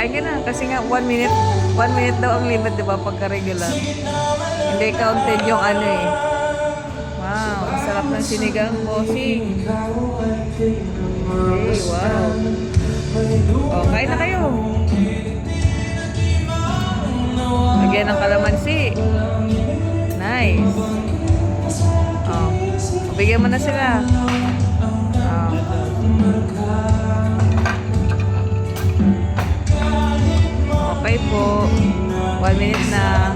Kain ka na. Kasi nga, 1 minute. 1 minute daw ang limit, di ba? Pagka regular. Hindi counted yung ano eh. Wow, ang sarap ng sinigang bossing. Hey, wow. Oh, kain na kayo. Lagyan ng kalamansi. Nice. Oh, bigyan mo na sila. Oh. Okay po. 1 minute na.